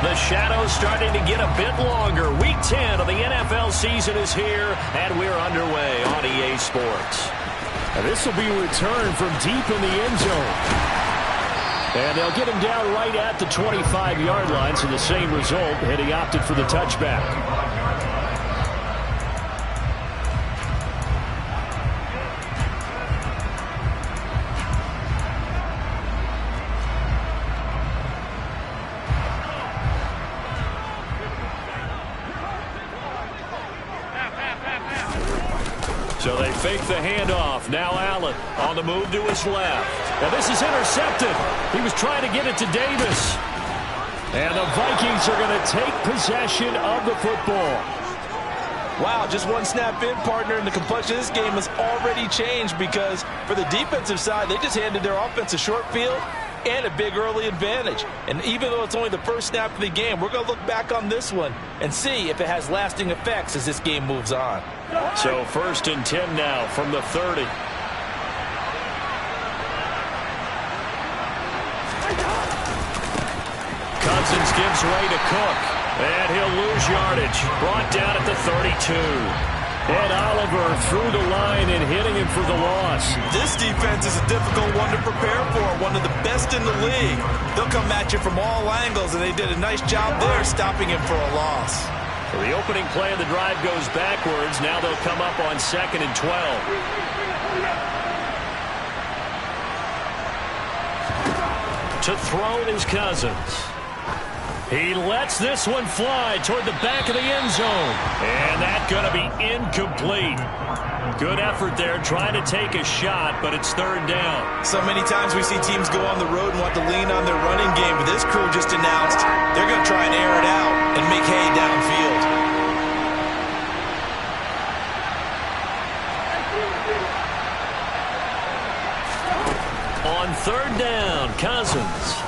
The shadow's starting to get a bit longer. Week 10 of the NFL season is here, and we're underway on EA Sports. And this will be a return from deep in the end zone. And they'll get him down right at the 25-yard line, so the same result, and he opted for the touchback. So they fake the handoff. Now Allen on the move to his left. Now this is intercepted. He was trying to get it to Davis. And the Vikings are going to take possession of the football. Wow, just one snap in, partner, and the complexion of this game has already changed because for the defensive side, they just handed their offense a short field and a big early advantage. And even though it's only the first snap of the game, we're going to look back on this one and see if it has lasting effects as this game moves on. So 1st and 10 now from the 30. Cousins gives way to Cook. And he'll lose yardage. Brought down at the 32. Ed Oliver through the line and hitting him for the loss. This defense is a difficult one to prepare for, one of the best in the league. They'll come at you from all angles, and they did a nice job there stopping him for a loss. So the opening play of the drive goes backwards. Now they'll come up on 2nd and 12. To throw is Cousins. He lets this one fly toward the back of the end zone. And that's going to be incomplete. Good effort there trying to take a shot, but it's 3rd down. So many times we see teams go on the road and want to lean on their running game, but this crew just announced they're going to try and air it out and make hay downfield. On 3rd down, Cousins.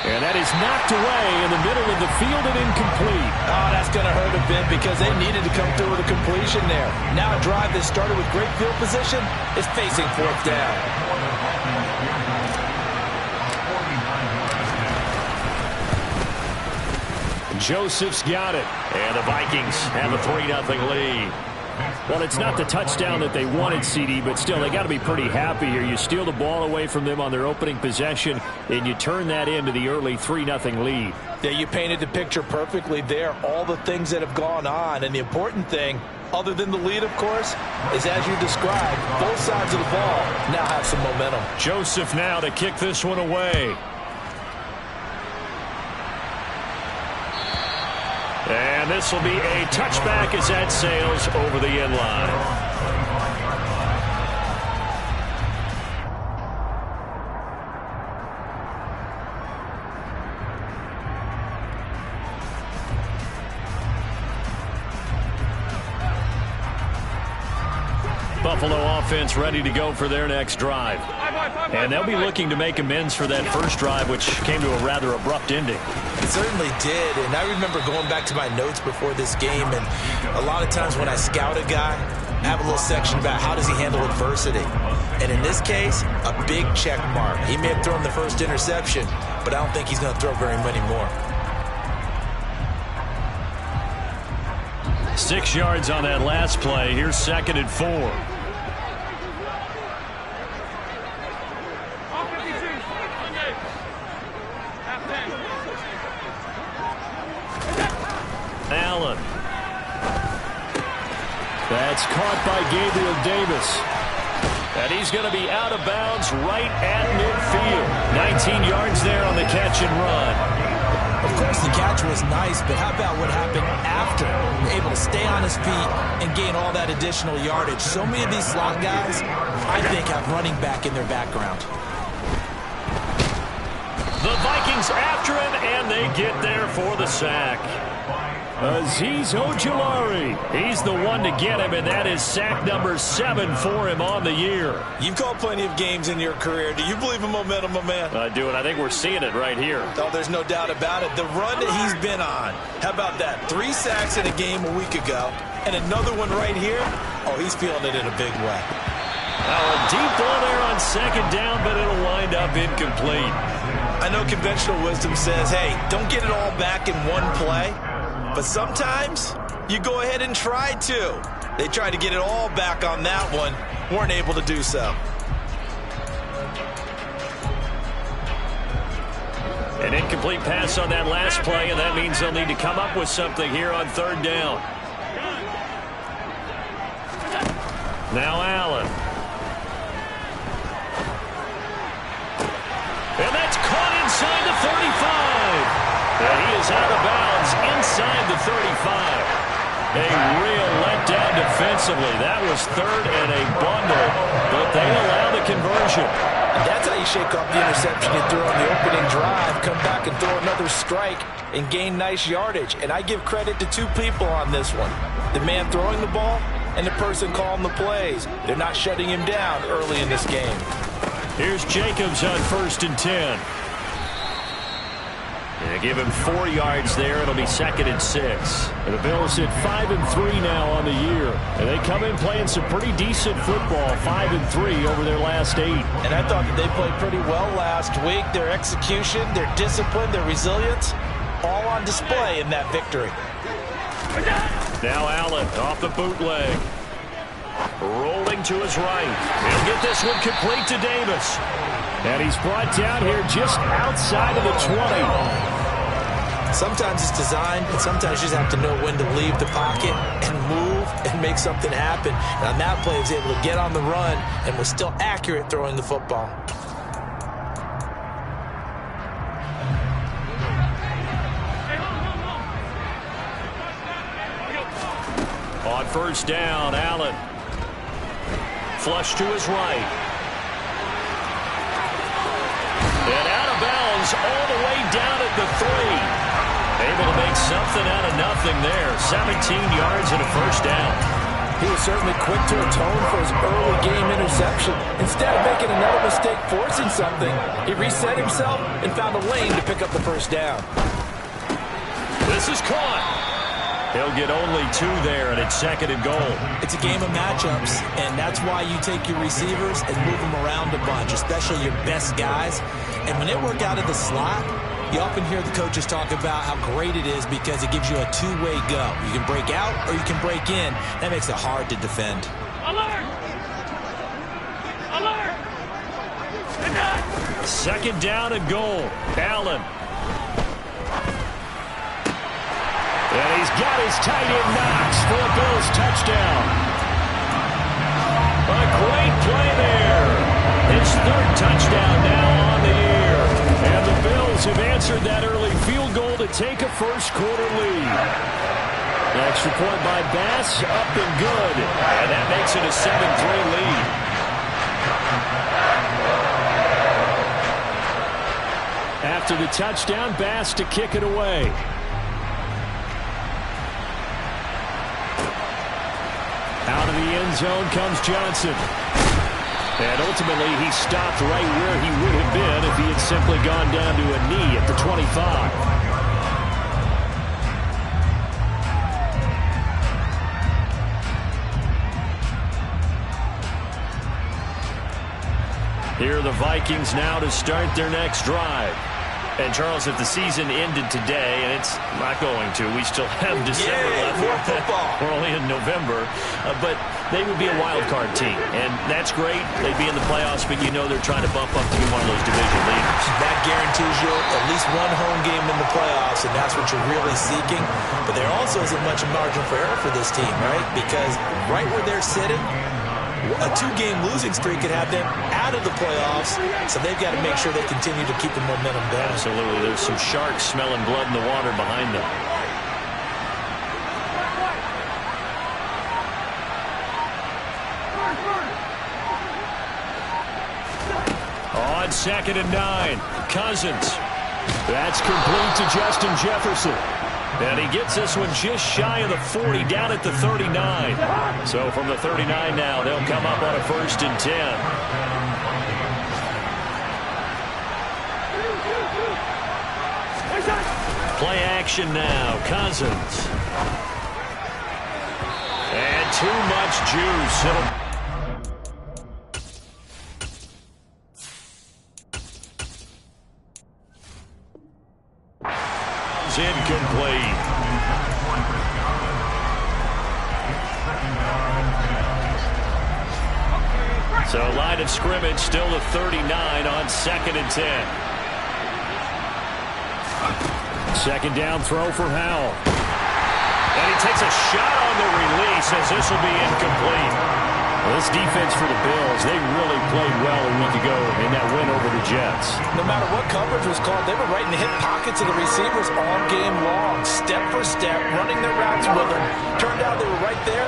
And that is knocked away in the middle of the field and incomplete. Oh, that's going to hurt a bit because they needed to come through with a completion there. Now a drive that started with great field position is facing 4th down. Joseph's got it. And the Vikings have a 3-0 lead. Well, it's not the touchdown that they wanted, CD, but still, they got to be pretty happy here. You steal the ball away from them on their opening possession, and you turn that into the early 3-0 lead. Yeah, you painted the picture perfectly there, all the things that have gone on. And the important thing, other than the lead, of course, is as you described, both sides of the ball now have some momentum. Joseph now to kick this one away. And this will be a touchback as that sails over the end line. Buffalo offense ready to go for their next drive. And they'll be looking to make amends for that first drive, which came to a rather abrupt ending. It certainly did, and I remember going back to my notes before this game, and a lot of times when I scout a guy, I have a little section about how does he handle adversity. And in this case, a big check mark. He may have thrown the first interception, but I don't think he's going to throw very many more. 6 yards on that last play. Here's 2nd and 4. Allen. That's caught by Gabriel Davis. And he's going to be out of bounds right at midfield. 19 yards there on the catch and run. Of course, the catch was nice, but how about what happened after? Able to stay on his feet and gain all that additional yardage. So many of these slot guys, I think, have running back in their background. The Vikings after him, and they get there for the sack. Azeez Ojulari. He's the one to get him, and that is sack number 7 for him on the year. You've called plenty of games in your career. Do you believe in momentum, my man? I do, and I think we're seeing it right here. Oh, there's no doubt about it. The run that he's been on. How about that? 3 sacks in a game a week ago, and another one right here. Oh, he's feeling it in a big way. A deep ball there on 2nd down, but it'll wind up incomplete. I know conventional wisdom says, hey, don't get it all back in one play. But sometimes you go ahead and try to. They tried to get it all back on that one. Weren't able to do so. An incomplete pass on that last play, and that means they'll need to come up with something here on third down. Now Allen. And that's caught inside the 35. And he is out of bounds inside the 35. A real letdown defensively. That was third and a bundle, but they allow the conversion. And that's how you shake off the interception you threw on the opening drive, come back and throw another strike and gain nice yardage. And I give credit to two people on this one. The man throwing the ball and the person calling the plays. They're not shutting him down early in this game. Here's Jacobs on 1st and 10. And give him 4 yards there. It'll be 2nd and 6. And the Bills hit 5-3 now on the year. And they come in playing some pretty decent football, 5-3 over their last 8. And I thought that they played pretty well last week. Their execution, their discipline, their resilience, all on display in that victory. Now Allen off the bootleg. Rolling to his right. He'll get this one complete to Davis. And he's brought down here just outside of the 20. Sometimes it's designed, and sometimes you just have to know when to leave the pocket and move and make something happen. And on that play, he was able to get on the run and was still accurate throwing the football. On 1st down, Allen. Flush to his right. And out of bounds all the way down at the 3. Able to make something out of nothing there. 17 yards and a 1st down. He was certainly quick to atone for his early game interception. Instead of making another mistake forcing something, he reset himself and found a lane to pick up the 1st down. This is caught. He'll get only 2 there, and it's 2nd and goal. It's a game of matchups, and that's why you take your receivers and move them around a bunch, especially your best guys. And when they work out of the slot, you often hear the coaches talk about how great it is because it gives you a two-way go. You can break out or you can break in. That makes it hard to defend. Alert! Alert! 2nd down and goal. Allen. And he's got his tight end Knox for a Bills touchdown. A great play there. His 3rd touchdown now on the year. And the Bills have answered that early field goal to take a 1st quarter lead. Extra point by Bass, up and good. And that makes it a 7-3 lead. After the touchdown, Bass to kick it away. Out of the end zone comes Johnson. And ultimately, he stopped right where he would have been if he had simply gone down to a knee at the 25. Here are the Vikings now to start their next drive. And, Charles, if the season ended today, and it's not going to, we still have December left. More football. We're only in November. But they would be a wild card team. And that's great. They'd be in the playoffs, but you know they're trying to bump up to be one of those division leaders. That guarantees you at least one home game in the playoffs, and that's what you're really seeking. But there also isn't much margin for error for this team, right? Because right where they're sitting, a 2-game losing streak could have them out of the playoffs, so they've got to make sure they continue to keep the momentum down. Absolutely. There's some sharks smelling blood in the water behind them. On 2nd and 9, Cousins. That's complete to Justin Jefferson. And he gets this one just shy of the 40, down at the 39. So from the 39 now, they'll come up on a 1st and 10. Play action now, Cousins. And too much juice. is incomplete. So line of scrimmage still a 39 on 2nd and 10. Second down throw for Howell. And he takes a shot on the release as this will be incomplete. Well, this defense for the Bills, they really played well a week ago in that win over the Jets. No matter what coverage was called, they were right in the hip pockets of the receivers all game long, step for step, running their routes with them. Turned out they were right there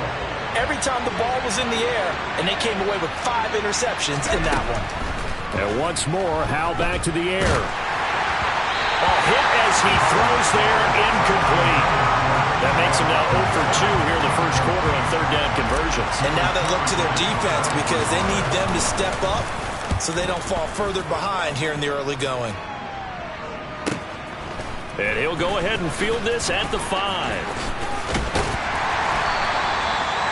every time the ball was in the air, and they came away with 5 interceptions in that one. And once more, Howell back to the air. Hit as he throws there, incomplete. That makes him now 0 for 2 here in the first quarter on 3rd down conversions. And now they look to their defense because they need them to step up so they don't fall further behind here in the early going. And he'll go ahead and field this at the 5.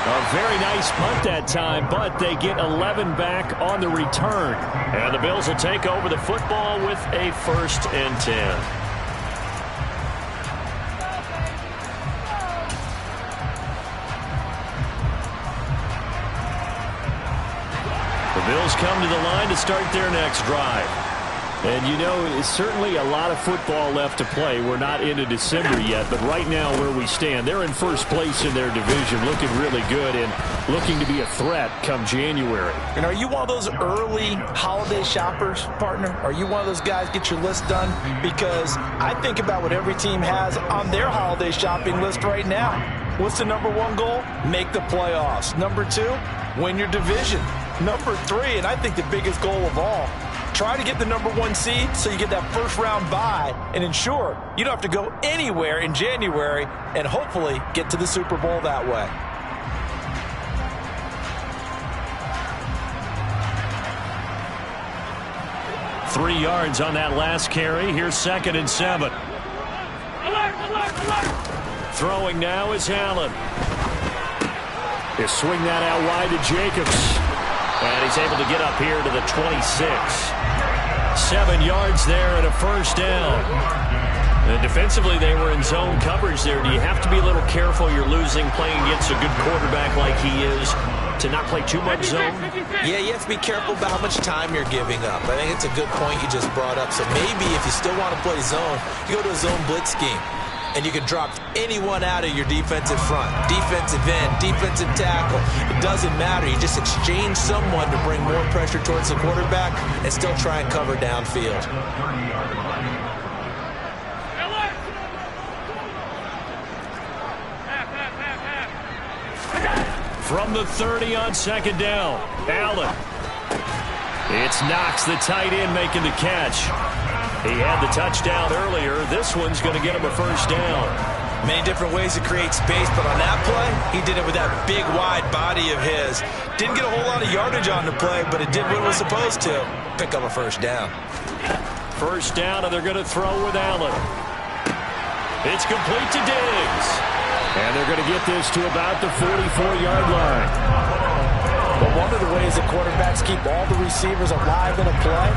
A very nice punt that time, but they get 11 back on the return. And the Bills will take over the football with a 1st and 10. The Bills come to the line to start their next drive. And, you know, it's certainly a lot of football left to play. We're not into December yet, but right now where we stand, they're in first place in their division, looking really good and looking to be a threat come January. And are you one of those early holiday shoppers, partner? Are you one of those guys get your list done? Because I think about what every team has on their holiday shopping list right now. What's the number 1 goal? Make the playoffs. Number 2, win your division. Number 3, and I think the biggest goal of all, try to get the number 1 seed so you get that first-round bye and ensure you don't have to go anywhere in January and hopefully get to the Super Bowl that way. Three yards on that last carry. Here's 2nd and 7. Throwing now is Allen. They swing that out wide to Jacobs. And he's able to get up here to the 26. 7 yards there and a first down. And defensively, they were in zone coverage there. Do you have to be a little careful? You're losing playing against a good quarterback like he is to not play too much zone? Yeah, you have to be careful about how much time you're giving up. I think it's a good point you just brought up. So maybe if you still want to play zone, you go to a zone blitz scheme. And you can drop anyone out of your defensive front. Defensive end, defensive tackle. It doesn't matter. You just exchange someone to bring more pressure towards the quarterback and still try and cover downfield. From the 30 on 2nd down, Allen. It's Knox, the tight end, making the catch. He had the touchdown earlier. This one's going to get him a first down. Many different ways to create space, but on that play, he did it with that big, wide body of his. Didn't get a whole lot of yardage on the play, but it did what it was supposed to. Pick up a first down. First down, and they're going to throw with Allen. It's complete to Diggs. And they're going to get this to about the 44-yard line. But one of the ways that quarterbacks keep all the receivers alive in a play,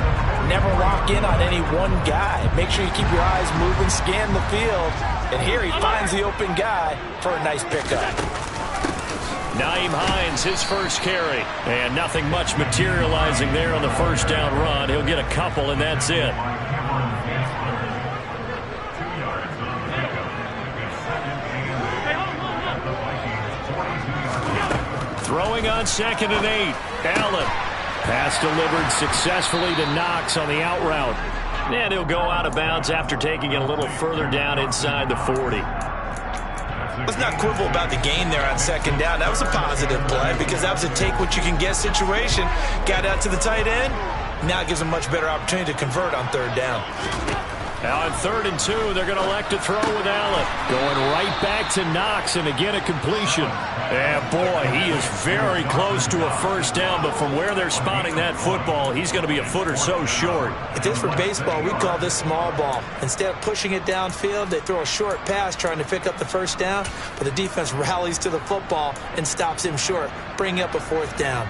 never lock in on any one guy. Make sure you keep your eyes moving, scan the field. And here he finds the open guy for a nice pickup. Nyheim Hines, his first carry. And nothing much materializing there on the first down run. He'll get a couple, and that's it. Throwing on 2nd and 8. Allen. Pass delivered successfully to Knox on the out route. And he'll go out of bounds after taking it a little further down inside the 40. Let's not quibble about the gain there on 2nd down. That was a positive play because that was a take-what-you-can-get situation. Got out to the tight end. Now it gives him a much better opportunity to convert on 3rd down. Now on 3rd and 2, they're going to elect to throw with Allen. Going right back to Knox, and again a completion. And boy, he is very close to a first down, but from where they're spotting that football, he's going to be a foot or so short. If this were baseball, we'd call this small ball. Instead of pushing it downfield, they throw a short pass trying to pick up the first down, but the defense rallies to the football and stops him short, bringing up a 4th down.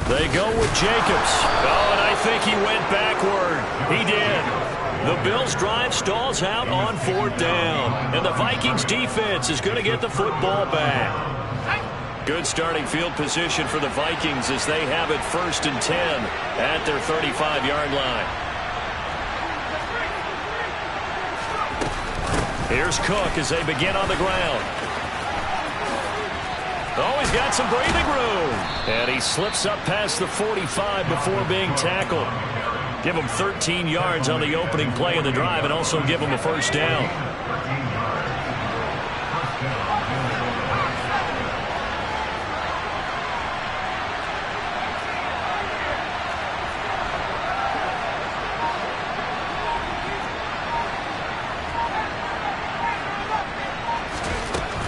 They go with Jacobs. Oh, and I think he went backward. He did. The Bills' drive stalls out on 4th down. And the Vikings defense is going to get the football back. Good starting field position for the Vikings as they have it 1st and 10 at their 35-yard line. Here's Cook as they begin on the ground. Oh, he's got some breathing room. And he slips up past the 45 before being tackled. Give him 13 yards on the opening play of the drive and also give him a 1st down.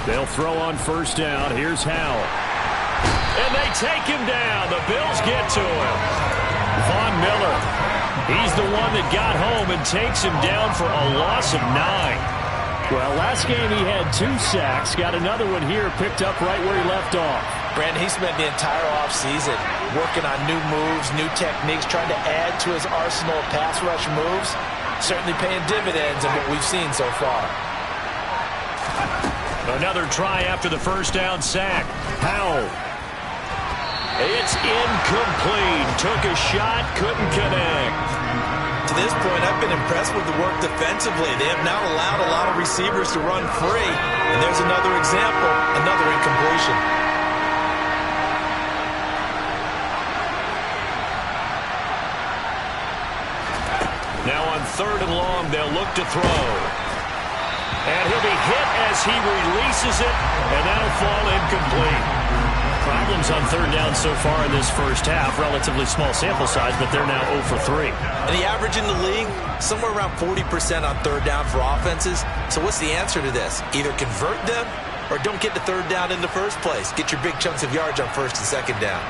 They'll throw on 1st down. Here's Howell. And they take him down. The Bills get to him. Von Miller. He's the one that got home and takes him down for a loss of 9. Well, last game he had 2 sacks. Got another one here, picked up right where he left off. Brandon, he spent the entire offseason working on new moves, new techniques, trying to add to his arsenal of pass rush moves. Certainly paying dividends in what we've seen so far. Another try after the 1st down sack. Howell. It's incomplete. Took a shot, couldn't connect. To this point, I've been impressed with the work defensively. They have now allowed a lot of receivers to run free. And there's another example, another incompletion. Now on 3rd and long, they'll look to throw. And he'll be hit as he releases it, and that'll fall incomplete. Problems on 3rd down so far in this 1st half. Relatively small sample size, but they're now 0 for 3. And the average in the league, somewhere around 40% on 3rd down for offenses. So what's the answer to this? Either convert them or don't get to 3rd down in the first place. Get your big chunks of yards on 1st and 2nd down.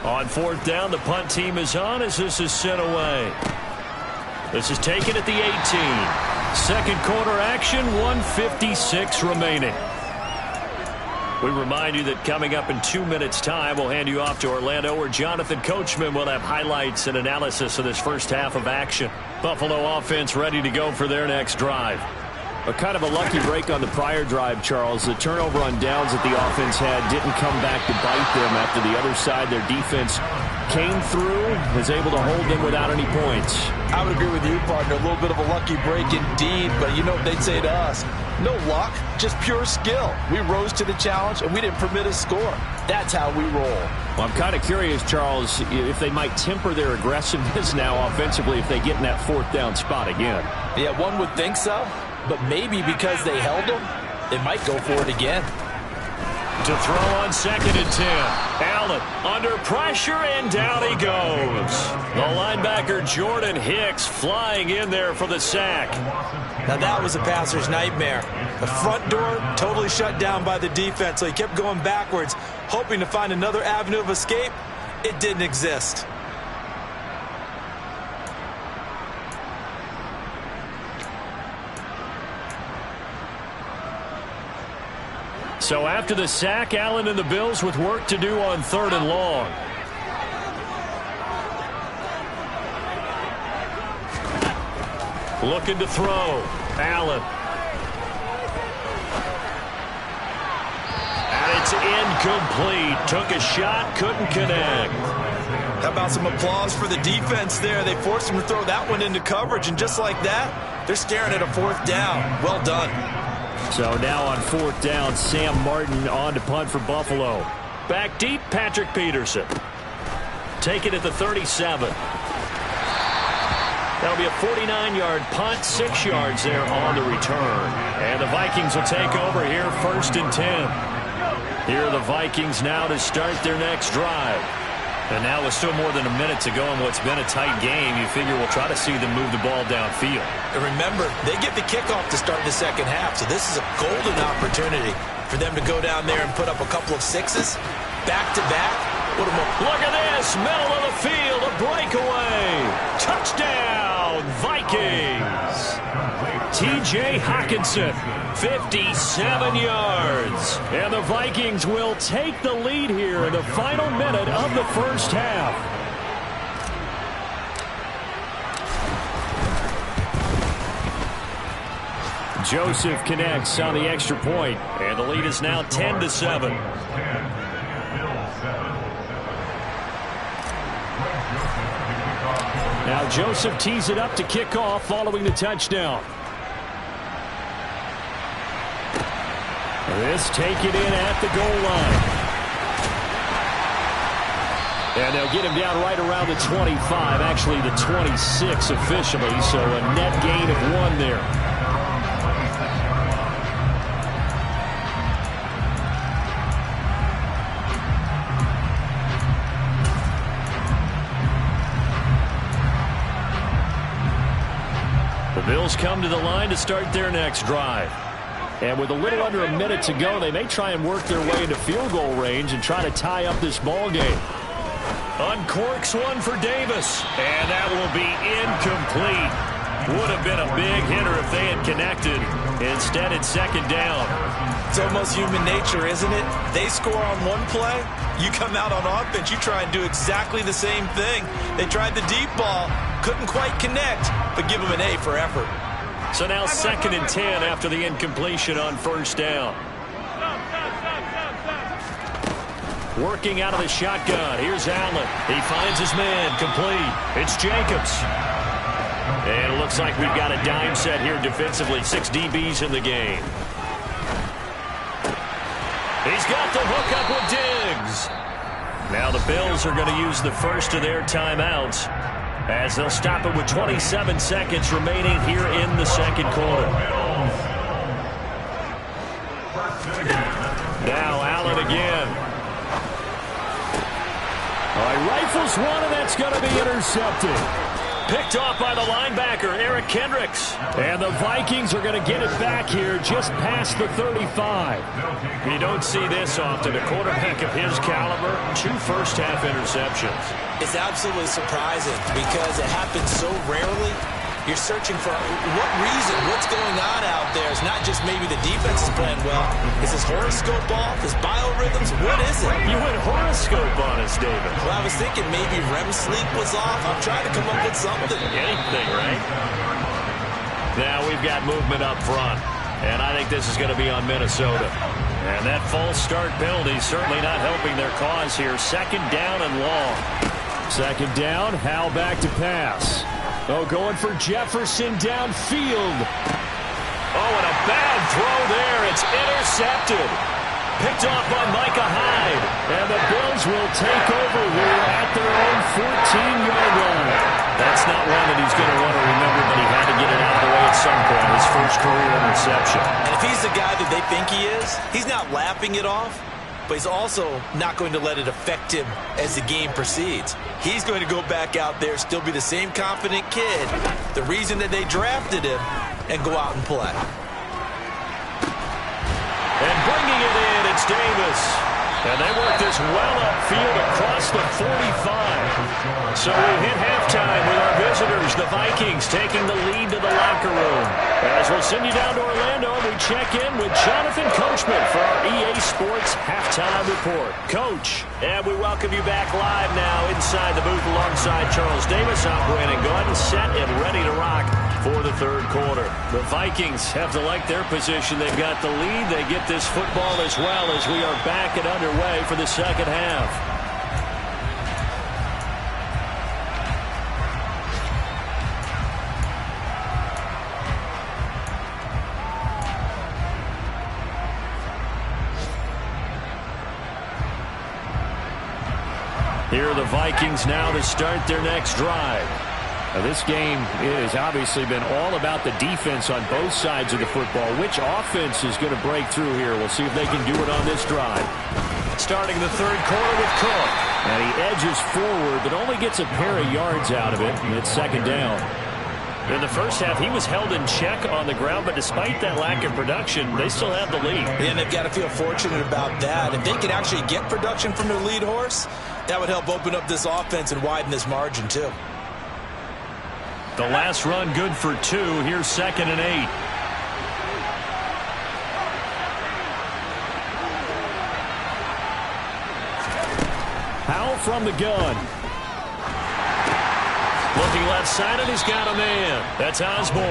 On 4th down, the punt team is on as this is sent away. This is taken at the 18. 2nd quarter action, 1:56 remaining. We remind you that coming up in 2 minutes' time, we'll hand you off to Orlando, where Jonathan Coachman will have highlights and analysis of this 1st half of action. Buffalo offense ready to go for their next drive. A kind of a lucky break on the prior drive, Charles. The turnover on downs that the offense had didn't come back to bite them after the other side. Their defense came through, was able to hold them without any points. I would agree with you, partner. A little bit of a lucky break indeed, but you know what they'd say to us? No luck, just pure skill. We rose to the challenge, and we didn't permit a score. That's how we roll. Well, I'm kind of curious, Charles, if they might temper their aggressiveness now offensively if they get in that 4th down spot again. Yeah, one would think so. But maybe because they held him, they might go for it again. To throw on 2nd and 10. Allen under pressure, and down he goes. The linebacker Jordan Hicks flying in there for the sack. Now that was a passer's nightmare. The front door totally shut down by the defense, so he kept going backwards, hoping to find another avenue of escape. It didn't exist. So after the sack, Allen and the Bills with work to do on 3rd and long. Looking to throw. Allen. And it's incomplete. Took a shot, couldn't connect. How about some applause for the defense there? They forced him to throw that one into coverage, and just like that, they're staring at a 4th down. Well done. So now on 4th down, Sam Martin on to punt for Buffalo. Back deep, Patrick Peterson. Take it at the 37. That'll be a 49-yard punt, 6 yards there on the return. And the Vikings will take over here 1st and 10. Here are the Vikings now to start their next drive. And now with still more than a minute to go in what's been a tight game, you figure we'll try to see them move the ball downfield. And remember, they get the kickoff to start the 2nd half, so this is a golden opportunity for them to go down there and put up a couple of 6s. Back-to-back. Look at this, middle of the field, a breakaway. Touchdown, Vikings. T.J. Hockenson, 57 yards. And the Vikings will take the lead here in the final minute of the first half. Joseph connects on the extra point, and the lead is now 10-7. Now Joseph tees it up to kick off following the touchdown. This take it in at the goal line. And they'll get him down right around the 25, actually the 26 officially, so a net gain of 1 there. The Bills come to the line to start their next drive. And with a little under a minute to go, they may try and work their way into field goal range and try to tie up this ball game. Uncorks one for Davis, and that will be incomplete. Would have been a big hitter if they had connected. Instead, it's second down. It's almost human nature, isn't it? They score on one play, you come out on offense, you try and do exactly the same thing. They tried the deep ball, couldn't quite connect, but give them an A for effort. So now 2nd and 10 after the incompletion on first down. Working out of the shotgun. Here's Allen. He finds his man. Complete. It's Jacobs. And it looks like we've got a dime set here defensively. 6 DBs in the game. He's got the hook up with Diggs. Now the Bills are going to use the first of their timeouts, as they'll stop it with 27 seconds remaining here in the second quarter. Now Allen again. All right, rifles one, and that's going to be intercepted. Picked off by the linebacker, Eric Kendricks. And the Vikings are going to get it back here just past the 35. You don't see this often. A quarterback of his caliber, 2 first-half interceptions. It's absolutely surprising because it happens so rarely. You're searching for what reason, what's going on out there. It's not just maybe the defense is playing well. Is his horoscope off? His biorhythms? What is it? You went horoscope on us, David. Well, I was thinking maybe REM sleep was off. I'm trying to come up with something. Anything, right? Now we've got movement up front, and I think this is going to be on Minnesota. And that false start penalty certainly not helping their cause here. 2nd down and long. 2nd down, Howell back to pass. Oh, going for Jefferson downfield. Oh, and a bad throw there. It's intercepted. Picked off by Micah Hyde. And the Bills will take over here at their own 14-yard line. That's not one that he's going to want to remember, but he had to get it out of the way at some point. His first career interception. And if he's the guy that they think he is, he's not laughing it off, but he's also not going to let it affect him as the game proceeds. He's going to go back out there, still be the same confident kid, the reason that they drafted him, and go out and play. And bringing it in, it's Davis. And they work this well upfield across the 45. So we hit halftime with our visitors, the Vikings, taking the lead to the locker room. As we'll send you down to Orlando, we check in with Jonathan Coachman for our EA Sports Halftime Report. Coach, and we welcome you back live now inside the booth alongside Charles Davis. I'm Brandon Gaudin, set and ready to rock for the third quarter. The Vikings have to like their position. They've got the lead. They get this football as well as we are back and underway for the second half. Here are the Vikings now to start their next drive. Now, this game has obviously been all about the defense on both sides of the football. Which offense is going to break through here? We'll see if they can do it on this drive. Starting the third quarter with Cook. And he edges forward, but only gets a pair of yards out of it, and it's 2nd down. In the first half, he was held in check on the ground, but despite that lack of production, they still have the lead. And they've got to feel fortunate about that. If they can actually get production from their lead horse, that would help open up this offense and widen this margin, too. The last run good for 2. Here's 2nd and 8. from the gun. Looking left side, and he's got a man. That's Osborne.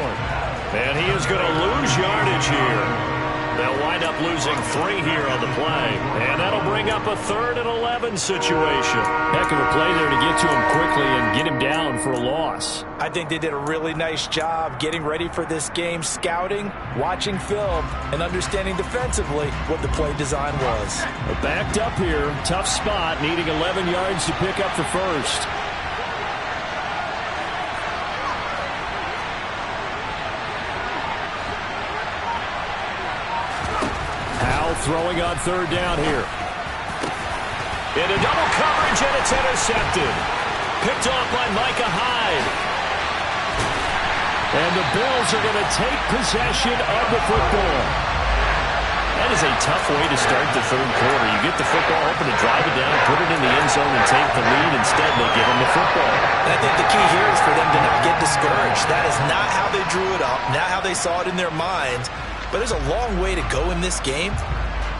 And he is going to lose yardage here. They'll wind up losing 3 here on the play. And that'll bring up a 3rd and 11 situation. Heck of a play there to get to him quickly and get him down for a loss. I think they did a really nice job getting ready for this game, scouting, watching film, and understanding defensively what the play design was. They're backed up here. Tough spot, needing 11 yards to pick up the first. Throwing on 3rd down here. Into double coverage, and it's intercepted. Picked off by Micah Hyde. And the Bills are going to take possession of the football. That is a tough way to start the 3rd quarter. You get the football, hoping to drive it down, put it in the end zone, and take the lead. Instead, they give them the football. And I think the key here is for them to not get discouraged. That is not how they drew it up, not how they saw it in their minds. But there's a long way to go in this game.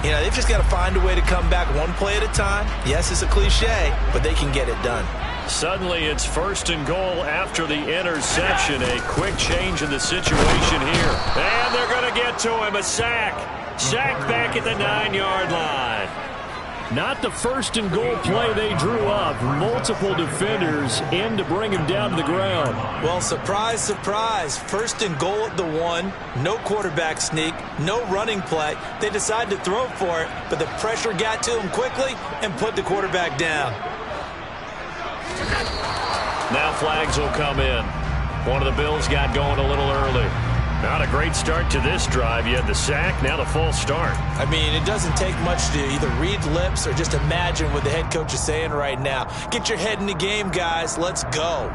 You know, they've just got to find a way to come back one play at a time. Yes, it's a cliche, but they can get it done. Suddenly, it's 1st and goal after the interception. A quick change in the situation here. And they're going to get to him. A sack. Sacked back at the 9-yard line. Not the 1st and goal play they drew up. Multiple defenders in to bring him down to the ground. Well, surprise, surprise. 1st and goal at the 1. No quarterback sneak. No running play. They decided to throw for it, but the pressure got to him quickly and put the quarterback down. Now flags will come in. One of the Bills got going a little early. Not a great start to this drive. You had the sack, now the false start. I mean, it doesn't take much to either read lips or just imagine what the head coach is saying right now. Get your head in the game, guys. Let's go.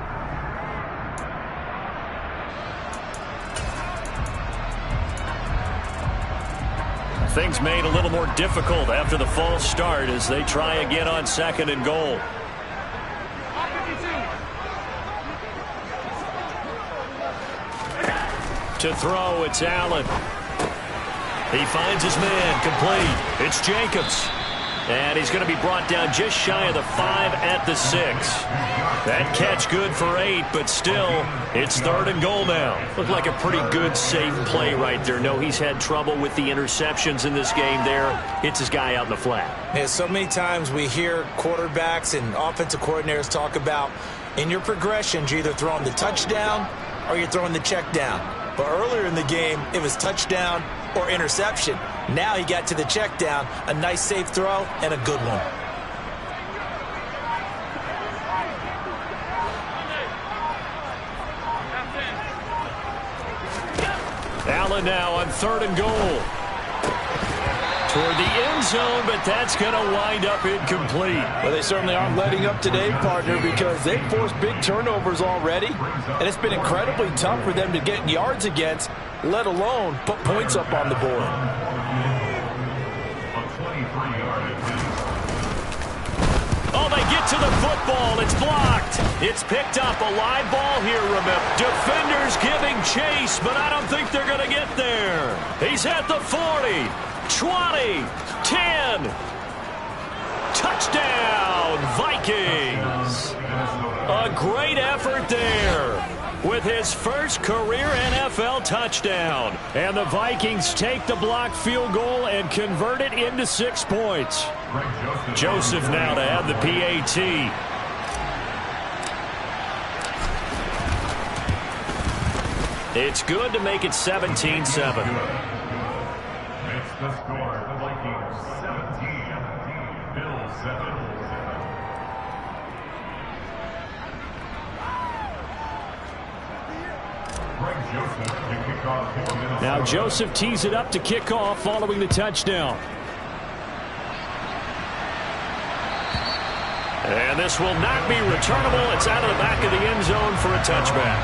Things made a little more difficult after the false start as they try again on 2nd and goal. To throw, it's Allen. He finds his man, complete. It's Jacobs. And he's going to be brought down just shy of the 5 at the 6. That catch good for 8, but still, it's 3rd and goal now. Looked like a pretty good, safe play right there. No, he's had trouble with the interceptions in this game there. Hits his guy out in the flat. Yeah, so many times we hear quarterbacks and offensive coordinators talk about, in your progressions, you're either throwing the touchdown or you're throwing the check down. But earlier in the game, it was touchdown or interception. Now he got to the check down, a nice safe throw, and a good one. Allen now on 3rd and goal. Toward the end zone, but that's going to wind up incomplete. Well, they certainly aren't letting up today, partner, because they've forced big turnovers already, and it's been incredibly tough for them to get yards against, let alone put points up on the board. Oh, they get to the football. It's blocked. It's picked up. A live ball here, remember. Defenders giving chase, but I don't think they're going to get there. He's at the 40. 20, 10, touchdown, Vikings. A great effort there with his first career NFL touchdown. And the Vikings take the blocked field goal and convert it into 6 points. Joseph now to add the PAT. It's good to make it 17-7. The score, the Vikings 17, Bills 7. Now Joseph tees it up to kick off following the touchdown. And this will not be returnable. It's out of the back of the end zone for a touchback.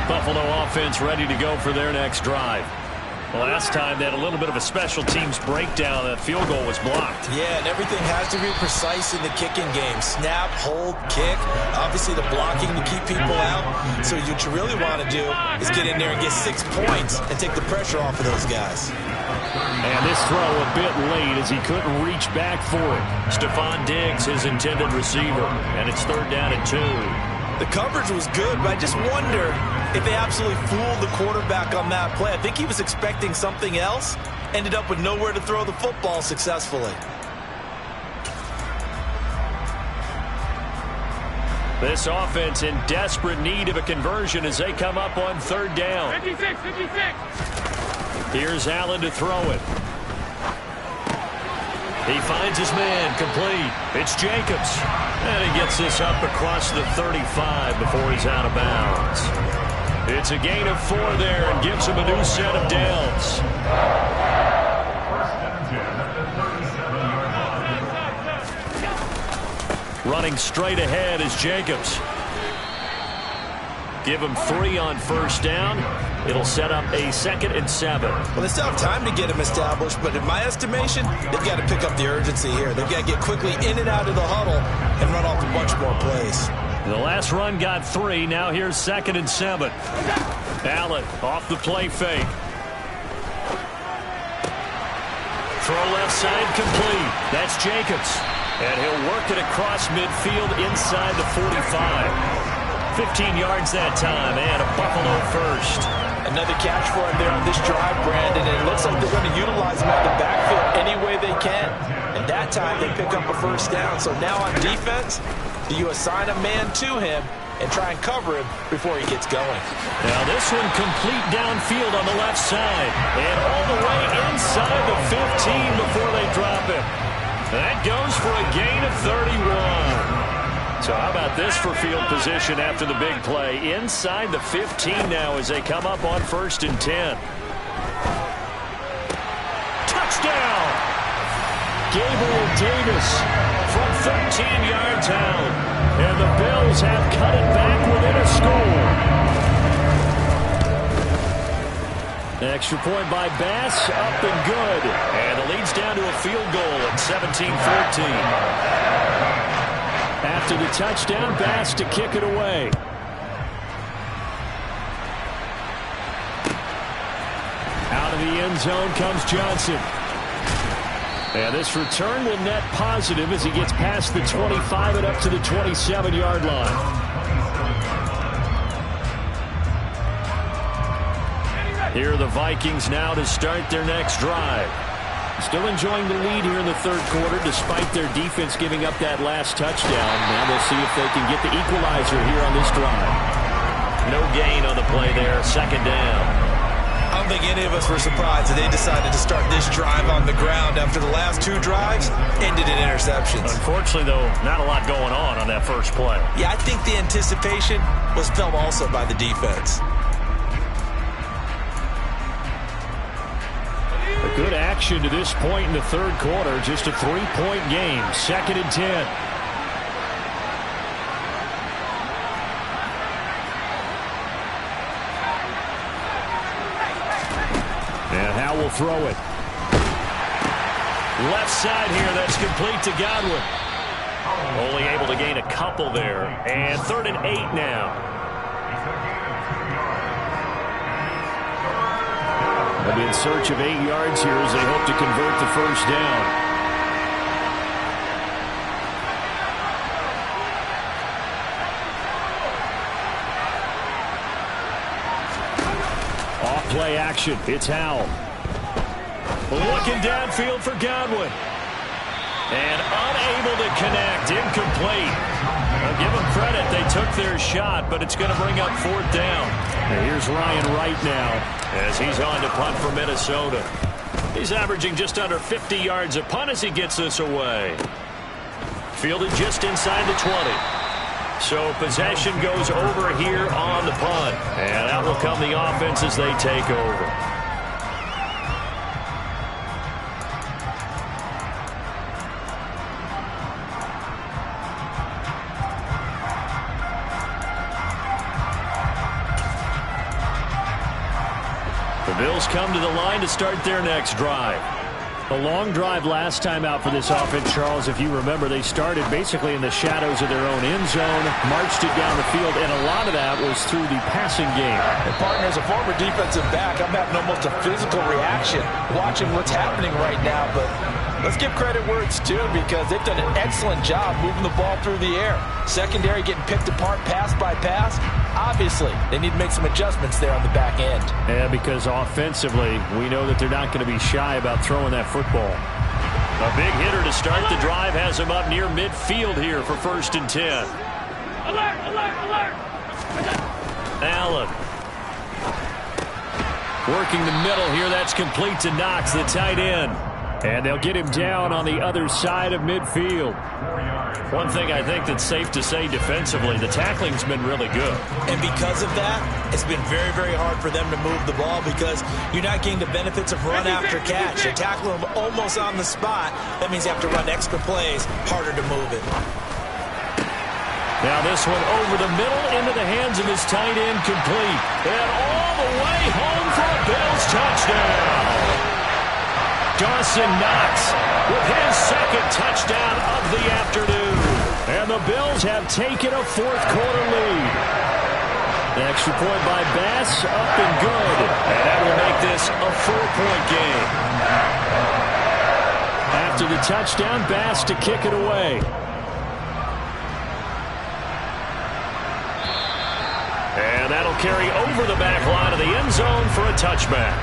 Buffalo offense ready to go for their next drive. Last time they had a little bit of a special teams breakdown. That field goal was blocked. Yeah, and everything has to be precise in the kicking game. Snap, hold, kick. Obviously the blocking to keep people out. So what you really want to do is get in there and get 6 points and take the pressure off of those guys. And this throw a bit late as he couldn't reach back for it. Stephon Diggs, his intended receiver, and it's 3rd down and 2. The coverage was good, but I just wonder if they absolutely fooled the quarterback on that play. I think he was expecting something else, ended up with nowhere to throw the football successfully. This offense in desperate need of a conversion as they come up on 3rd down. 56. Here's Allen to throw it. He finds his man, complete. It's Jacobs. And he gets this up across the 35 before he's out of bounds. It's a gain of 4 there and gives him a new set of downs. 1st and 10 at the 37-yard line. Running straight ahead is Jacobs. Give him 3 on 1st down. It'll set up a 2nd and 7. Well, they still have time to get him established, but in my estimation, they've got to pick up the urgency here. They've got to get quickly in and out of the huddle and run off a bunch more plays. The last run got 3. Now here's 2nd and 7. Allen off the play fake. Throw left side complete. That's Jacobs. And he'll work it across midfield inside the 45. 15 yards that time, and a Buffalo first. Another catch for him there on this drive, Brandon, and it looks like they're going to utilize him out the backfield any way they can. And that time they pick up a 1st down. So now on defense, you assign a man to him and try and cover him before he gets going. Now this one complete downfield on the left side. And all the way inside the 15 before they drop it. That goes for a gain of 31. So how about this for field position after the big play? Inside the 15 now as they come up on 1st and 10. Touchdown! Gabriel Davis from 13 yards out. And the Bills have cut it back within a score. An extra point by Bass, up and good. And it leads down to a field goal at 17-14. After the touchdown, Bass to kick it away. Out of the end zone comes Johnson. And this return will net positive as he gets past the 25 and up to the 27-yard line. Here are the Vikings now to start their next drive. Still enjoying the lead here in the 3rd quarter despite their defense giving up that last touchdown. Now they'll see if they can get the equalizer here on this drive. No gain on the play there. 2nd down. I don't think any of us were surprised that they decided to start this drive on the ground after the last 2 drives ended in interceptions. Unfortunately, though, not a lot going on that first play. Yeah, I think the anticipation was felt also by the defense. A good action to this point in the 3rd quarter. Just a 3-point game. 2nd and 10. And Howe will throw it. Left side here, that's complete to Godwin. Only able to gain a couple there. And 3rd and 8 now. They'll be in search of 8 yards here as they hope to convert the 1st down. Off-play action. It's Howell. Looking downfield for Godwin. And unable to connect. Incomplete. I'll give them credit. They took their shot, but it's going to bring up 4th down. And here's Ryan Wright now as he's on to punt for Minnesota. He's averaging just under 50 yards a punt as he gets this away. Fielded just inside the 20. So possession goes over here on the punt. And out will come the offense as they take over. Bills come to the line to start their next drive. A long drive last time out for this offense, Charles. If you remember, they started basically in the shadows of their own end zone, marched it down the field, and a lot of that was through the passing game. And partner, as a former defensive back, I'm having almost a physical reaction watching what's happening right now. But let's give credit where it's due, because they've done an excellent job moving the ball through the air. Secondary getting picked apart pass by pass. Obviously, they need to make some adjustments there on the back end. Yeah, because offensively, we know that they're not going to be shy about throwing that football. A big hitter to start the drive has him up near midfield here for 1st and 10. Alert, alert, alert. Allen. Working the middle here. That's complete to Knox, the tight end. And they'll get him down on the other side of midfield. One thing I think that's safe to say defensively, the tackling's been really good. And because of that, it's been very, very hard for them to move the ball, because you're not getting the benefits of run after catch. You're tackling them almost on the spot. That means you have to run extra plays, harder to move it. Now this one over the middle into the hands of his tight end, complete. And all the way home for a Bills touchdown. Dawson Knox with his 2nd touchdown of the afternoon. And the Bills have taken a 4th quarter lead. The extra point by Bass, up and good. And that will make this a 4-point game. After the touchdown, Bass to kick it away. And that'll carry over the back line of the end zone for a touchback.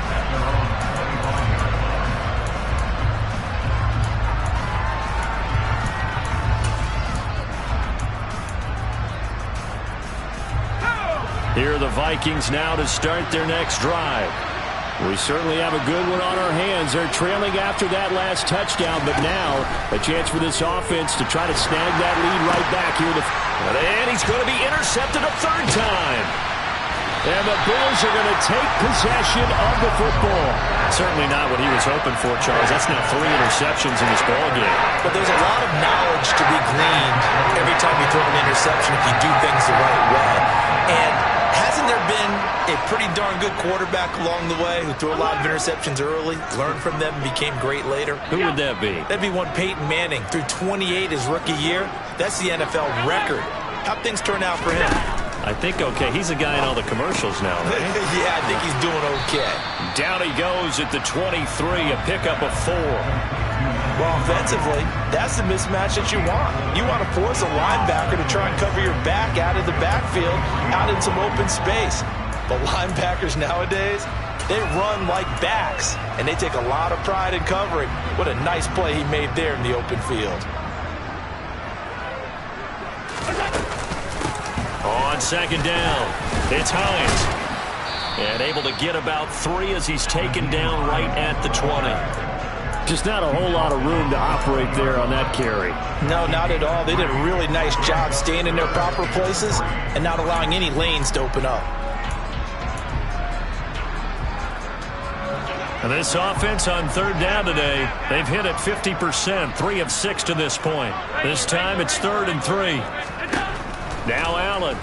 Here are the Vikings now to start their next drive. We certainly have a good one on our hands. They're trailing after that last touchdown, but now a chance for this offense to try to snag that lead right back here. And he's going to be intercepted a 3rd time. And the Bills are going to take possession of the football. Certainly not what he was hoping for, Charles. That's now 3 interceptions in this ballgame. But there's a lot of knowledge to be gleaned every time you throw an interception if you do things the right way. And hasn't there been a pretty darn good quarterback along the way who threw a lot of interceptions early, learned from them, and became great later? Who would that be? That'd be one Peyton Manning. Threw 28 his rookie year. That's the NFL record. How'd things turn out for him? I think okay. He's a guy in all the commercials now, right? Yeah, I think he's doing okay. Down he goes at the 23, a pickup of 4. Well, offensively, that's the mismatch that you want. You want to force a linebacker to try and cover your back out of the backfield, out in some open space. But linebackers nowadays, they run like backs, and they take a lot of pride in covering. What a nice play he made there in the open field. On 2nd down, it's Hines. And able to get about 3 as he's taken down right at the 20. Just not a whole lot of room to operate there on that carry. No, not at all. They did a really nice job staying in their proper places and not allowing any lanes to open up. And this offense on 3rd down today, they've hit it 50%, 3 of 6 to this point. This time it's 3rd and 3. Now Allen.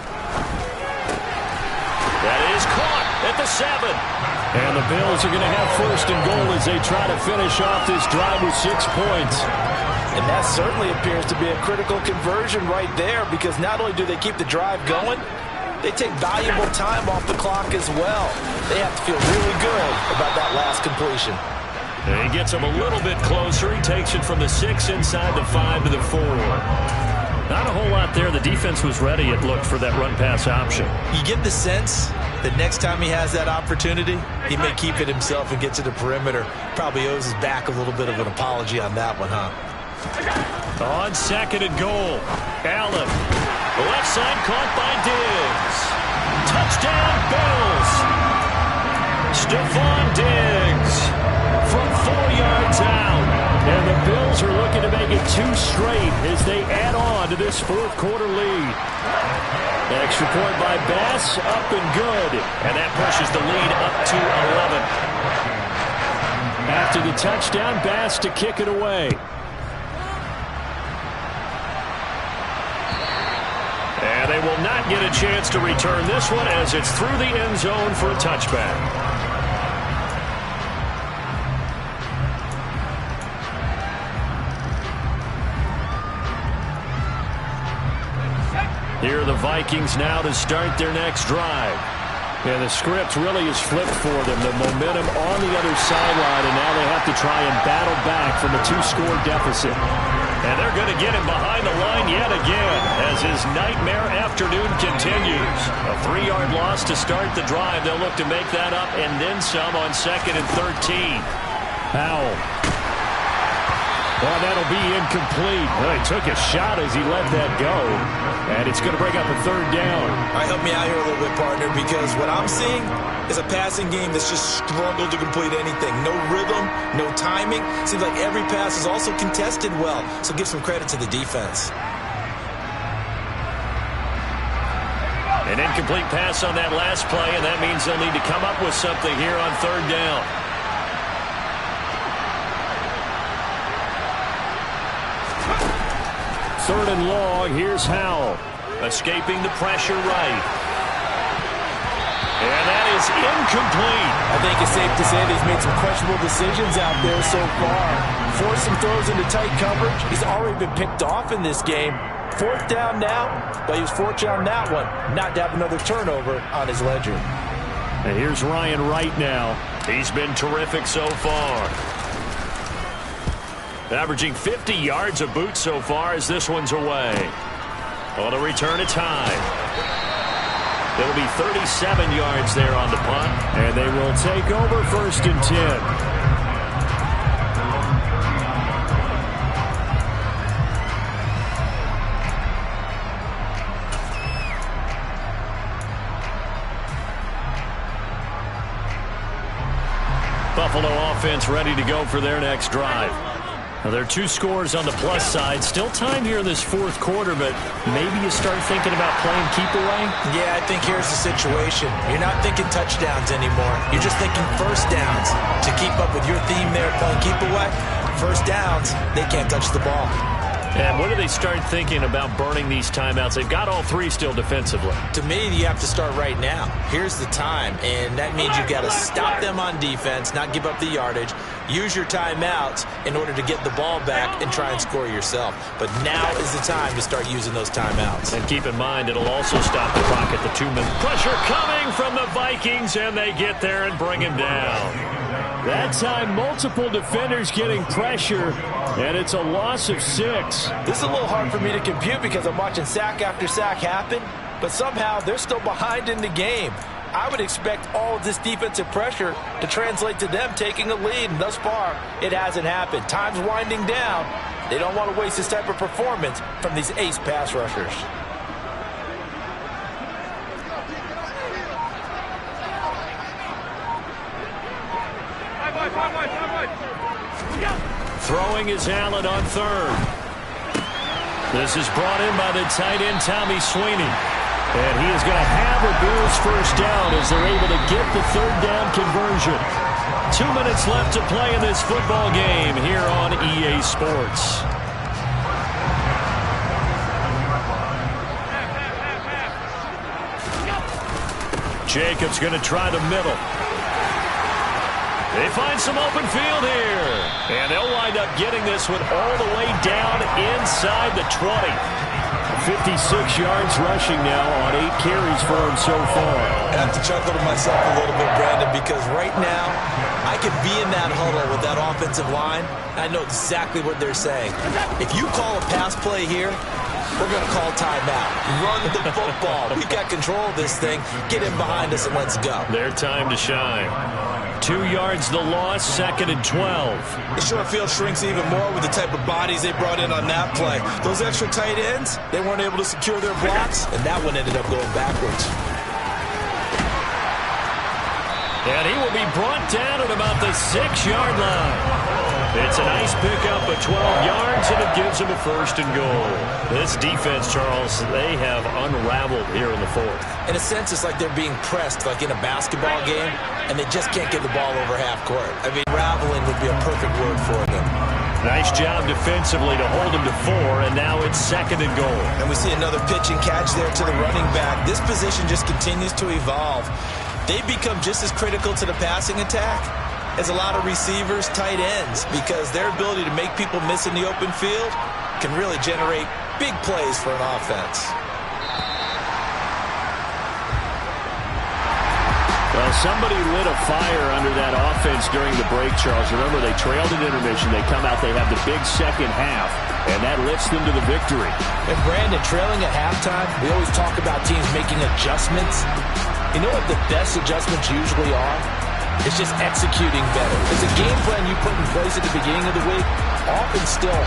That is caught at the 7. And the Bills are going to have 1st and goal as they try to finish off this drive with 6 points. And that certainly appears to be a critical conversion right there, because not only do they keep the drive going, they take valuable time off the clock as well. They have to feel really good about that last completion. And he gets him a little bit closer. He takes it from the 6 inside the 5 to the 4. Not a whole lot there. The defense was ready, it looked, for that run-pass option. You get the sense that next time he has that opportunity, he may keep it himself and get to the perimeter. Probably owes his back a little bit of an apology on that one, huh? On 2nd and goal, Allen. The left side caught by Diggs. Touchdown, Bills. Stephon Diggs from 4 yards out. And the Bills are looking to make it 2 straight as they add on to this 4th quarter lead. Extra point by Bass, up and good. And that pushes the lead up to 11. After the touchdown, Bass to kick it away. And they will not get a chance to return this one as it's through the end zone for a touchback. Here are the Vikings now to start their next drive. And the script really is flipped for them. The momentum on the other sideline, and now they have to try and battle back from a 2-score deficit. And they're going to get him behind the line yet again as his nightmare afternoon continues. A 3-yard loss to start the drive. They'll look to make that up and then some on 2nd and 13. Howell. Well, that'll be incomplete. Well, he took a shot as he let that go. And it's going to bring up a 3rd down. All right, help me out here a little bit, partner, because what I'm seeing is a passing game that's just struggled to complete anything. No rhythm, no timing. Seems like every pass is also contested well. So give some credit to the defense. An incomplete pass on that last play, and that means they'll need to come up with something here on 3rd down. Third and long. Here's Howell. Escaping the pressure right. And that is incomplete. I think it's safe to say that he's made some questionable decisions out there so far. Forced some throws into tight coverage. He's already been picked off in this game. 4th down now, but he was fortunate on that one not to have another turnover on his ledger. And here's Ryan Wright now. He's been terrific so far. Averaging 50 yards a boot so far as this one's away. On the return, it's high. It'll be 37 yards there on the punt. And they will take over 1st and 10. Buffalo offense ready to go for their next drive. Now, there are 2 scores on the plus side. Still time here in this 4th quarter, but maybe you start thinking about playing keep away? Yeah, I think here's the situation. You're not thinking touchdowns anymore. You're just thinking 1st downs. To keep up with your theme there, playing keep away, 1st downs, they can't touch the ball. And when do they start thinking about burning these timeouts? They've got all 3 still defensively. To me, you have to start right now. Here's the time, and that means you've got to stop them on defense, not give up the yardage, use your timeouts in order to get the ball back and try and score yourself. But now is the time to start using those timeouts. And keep in mind, it'll also stop the clock at the 2-minute. Pressure coming from the Vikings, and they get there and bring him down. That time, multiple defenders getting pressure, and it's a loss of 6. This is a little hard for me to compute because I'm watching sack after sack happen, but somehow they're still behind in the game. I would expect all of this defensive pressure to translate to them taking a lead, and thus far, it hasn't happened. Time's winding down. They don't want to waste this type of performance from these ace pass rushers. Throwing is Allen on 3rd. This is brought in by the tight end, Tommy Sweeney. And he is going to have a Bills 1st down as they're able to get the 3rd down conversion. 2 minutes left to play in this football game here on EA Sports. Jacobs going to try the middle. They find some open field here. And they'll wind up getting this one all the way down inside the 20. 56 yards rushing now on 8 carries for him so far. I have to chuckle to myself a little bit, Brandon, because right now I could be in that huddle with that offensive line. I know exactly what they're saying. If you call a pass play here, we're going to call timeout. Run the football. We've got control of this thing. Get in behind us and let's go. Their time to shine. 2 yards the loss, 2nd and 12. The short field shrinks even more with the type of bodies they brought in on that play. Those extra tight ends, they weren't able to secure their blocks, and that one ended up going backwards. And he will be brought down at about the 6-yard line. It's a nice pickup of 12 yards, and it gives him a 1st and goal. This defense, Charles, they have unraveled here in the 4th. In a sense, it's like they're being pressed, like in a basketball game, and they just can't get the ball over half court. I mean, raveling would be a perfect word for them. Nice job defensively to hold him to 4, and now it's 2nd and goal. And we see another pitch and catch there to the running back. This position just continues to evolve. They've become just as critical to the passing attack as a lot of receivers, tight ends, because their ability to make people miss in the open field can really generate big plays for an offense. Well, somebody lit a fire under that offense during the break, Charles. Remember, they trailed at intermission. They come out, they have the big second half, and that lifts them to the victory. And Brandon, trailing at halftime, we always talk about teams making adjustments. You know what the best adjustments usually are? It's just executing better. It's a game plan you put in place at the beginning of the week, often still